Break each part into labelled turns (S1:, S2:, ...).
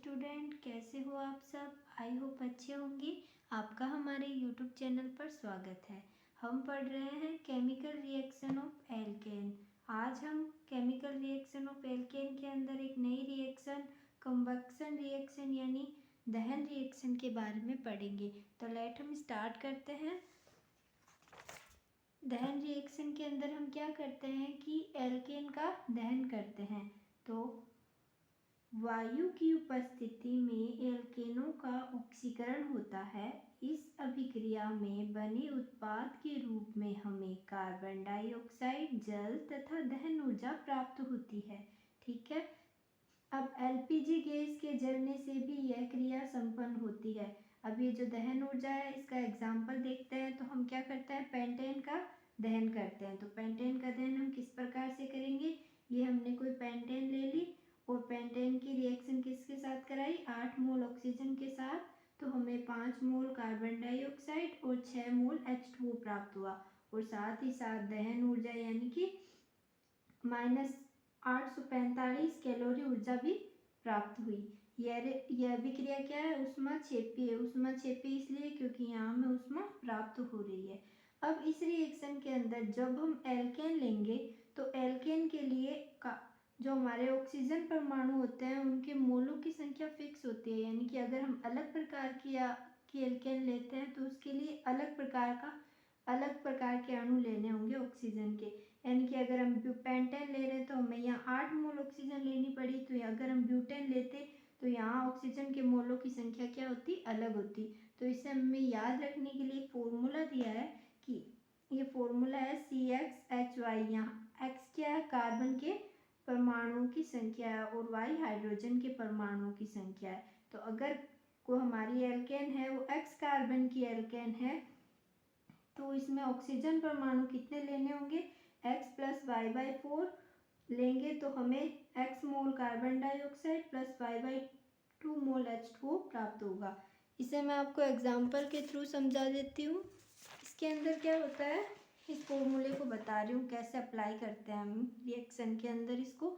S1: Student, कैसे हो आप सब। आई होप अच्छे होंगे। आपका हमारे यूट्यूब चैनल पर स्वागत है। हम पढ़ रहे हैं केमिकल रिएक्शन ऑफ एल्केन। आज हम केमिकल रिएक्शन ऑफ एल्केन के अंदर एक नई रिएक्शन कंबक्शन रिएक्शन यानी दहन रिएक्शन के बारे में पढ़ेंगे। तो लेट हम स्टार्ट करते हैं। दहन रिएक्शन के अंदर हम क्या करते हैं कि एल्केन का दहन करते हैं। तो वायु की उपस्थिति में एल्केनों का ऑक्सीकरण होता है। इस अभिक्रिया में बने उत्पाद के रूप में हमें कार्बन डाइऑक्साइड, जल तथा दहन ऊर्जा प्राप्त होती है। ठीक है। अब एलपीजी गैस के जलने से भी यह क्रिया संपन्न होती है। अब ये जो दहन ऊर्जा है इसका एग्जाम्पल देखते हैं। तो हम क्या करते हैं, पेंटेन का दहन करते हैं। तो पेंटेन का दहन हम किस प्रकार से करेंगे। ये हमने कोई पेंटेन ले ली और पेंटेन की रिएक्शन किसके साथ कराई, 8 मोल ऑक्सीजन के साथ। तो हमें 5 मोल कार्बन डाइऑक्साइड और 6 मोल H2O प्राप्त हुआ। और साथ ही साथ दहन ऊर्जा यानी कि -845 कैलोरी ऊर्जा भी प्राप्त हुई। यह अभिक्रिया क्या है, ऊष्माक्षेपी है। ऊष्माक्षेपी इसलिए क्योंकि यहाँ हमें ऊष्मा प्राप्त हो रही है। अब इस रिएक्शन के अंदर जब हम एल्केन लेंगे तो एल्केन के लिए जो हमारे ऑक्सीजन परमाणु होते हैं उनके मोलों की संख्या फिक्स होती है। यानी कि अगर हम अलग प्रकार की एल्केन लेते हैं तो उसके लिए अलग प्रकार के अणु लेने होंगे ऑक्सीजन के। यानी कि अगर हम पेंटेन ले रहे हैं तो हमें यहाँ 8 मोल ऑक्सीजन लेनी पड़ी। तो अगर हम ब्यूटेन लेते तो यहाँ ऑक्सीजन के मोलों की संख्या क्या होती, अलग होती। तो इसे हमें याद रखने के लिए फॉर्मूला दिया है कि ये फॉर्मूला है CXHY। यहाँ X क्या है, कार्बन के परमाणुओं की संख्या है और Y हाइड्रोजन के परमाणुओं की संख्या है। तो अगर को हमारी एल्केन है वो X कार्बन की एल्केन है तो इसमें ऑक्सीजन परमाणु कितने लेने होंगे, X + Y/4 लेंगे तो हमें X mole carbon dioxide + Y/2 मोल H2O प्राप्त होगा। इसे मैं आपको एग्जाम्पल के थ्रू समझा देती हूँ। इसके अंदर क्या होता है, इस फॉर्मूले को बता रही हूँ कैसे अप्लाई करते हैं हम रिएक्शन के अंदर इसको।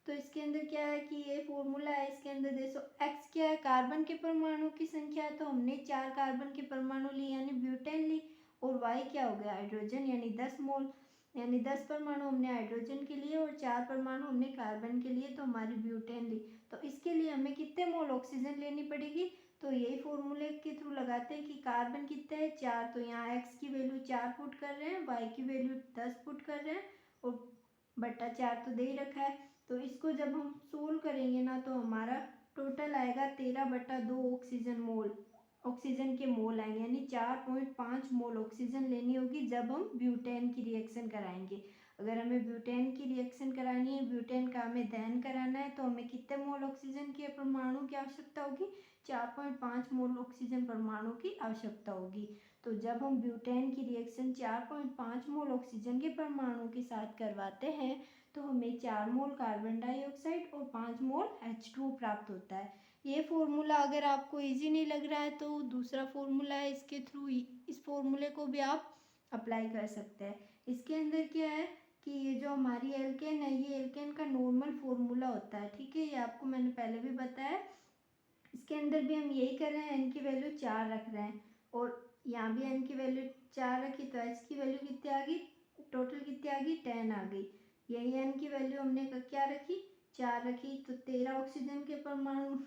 S1: तो इसके अंदर क्या है कि ये फॉर्मूला है। इसके अंदर देखो X क्या है, कार्बन के परमाणु की संख्या है। तो हमने 4 कार्बन के परमाणु लिए यानी ब्यूटेन ली। और Y क्या हो गया, हाइड्रोजन यानी 10 मोल, यानी 10 परमाणु हमने हाइड्रोजन के लिए और 4 परमाणु हमने कार्बन के लिए। तो हमारी ब्यूटेन ली। तो इसके लिए हमें कितने मोल ऑक्सीजन लेनी पड़ेगी। तो यही फॉर्मूले के थ्रू लगाते हैं कि कार्बन कितने है, 4। तो यहाँ X की वैल्यू 4 पुट कर रहे हैं, Y की वैल्यू 10 पुट कर रहे हैं और बटा 4 तो दे ही रखा है। तो इसको जब हम सोल्व करेंगे ना तो हमारा टोटल आएगा 13/2 ऑक्सीजन के मोल आएंगे। यानी 4.5 मोल ऑक्सीजन लेनी होगी जब हम ब्यूटेन की रिएक्शन कराएंगे। अगर हमें ब्यूटेन की रिएक्शन करानी है, ब्यूटेन का हमें दहन कराना है तो हमें कितने मोल ऑक्सीजन के परमाणु की आवश्यकता होगी, 4.5 मोल ऑक्सीजन परमाणु की आवश्यकता होगी। तो जब हम ब्यूटेन की रिएक्शन 4.5 मोल ऑक्सीजन के परमाणु के साथ करवाते हैं तो हमें 4 मोल कार्बन डाइऑक्साइड और 5 मोल H2O प्राप्त होता है। ये फॉर्मूला अगर आपको इजी नहीं लग रहा है तो दूसरा फॉर्मूला है, इसके थ्रू इस फॉर्मूले को भी आप अप्लाई कर सकते हैं। इसके अंदर क्या है कि ये जो हमारी एल्केन है ये एल्केन का नॉर्मल फॉर्मूला होता है। ठीक है, ये आपको मैंने पहले भी बताया। इसके अंदर भी हम यही कर रहे हैं, एन की वैल्यू 4 रख रहे हैं और यहाँ भी एन की वैल्यू 4 रखी तो एच की वैल्यू कितनी आ गई, टोटल कितनी आ गई, 10 आ गई। यही एन की वैल्यू हमने क्या रखी, 4 रखी। तो 13 ऑक्सीजन के परमाणु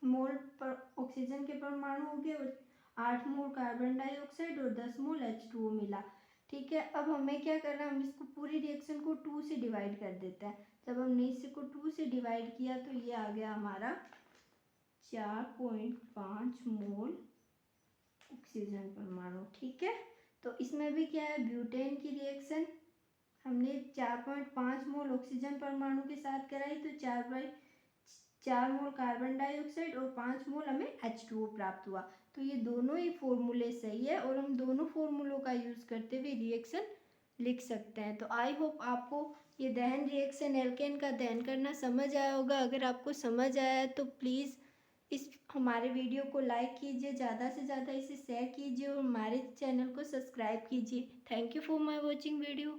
S1: मोल पर ऑक्सीजन के परमाणु हो गए और 8 मोल कार्बन डाइऑक्साइड और 10 मोल H2O मिला। ठीक है, अब हमें क्या करना है, हम इसको पूरी रिएक्शन को 2 से डिवाइड कर देते हैं। जब हमने इसको 2 से डिवाइड किया तो ये आ गया हमारा 4.5 मोल ऑक्सीजन परमाणु। ठीक है, तो इसमें भी क्या है, ब्यूटेन की रिएक्शन हमने 4.5 मोल ऑक्सीजन परमाणु के साथ कराई तो 4 मोल कार्बन डाइऑक्साइड और 5 मोल हमें H2O प्राप्त हुआ। तो ये दोनों ही फॉर्मूले सही है और हम दोनों फॉर्मूलों का यूज करते हुए रिएक्शन लिख सकते हैं। तो आई होप आपको ये दहन रिएक्शन एल्केन का दहन करना समझ आया होगा। अगर आपको समझ आया तो प्लीज़ इस हमारे वीडियो को लाइक कीजिए, ज़्यादा से ज़्यादा इसे शेयर कीजिए और हमारे चैनल को सब्सक्राइब कीजिए। Thank you for my watching video.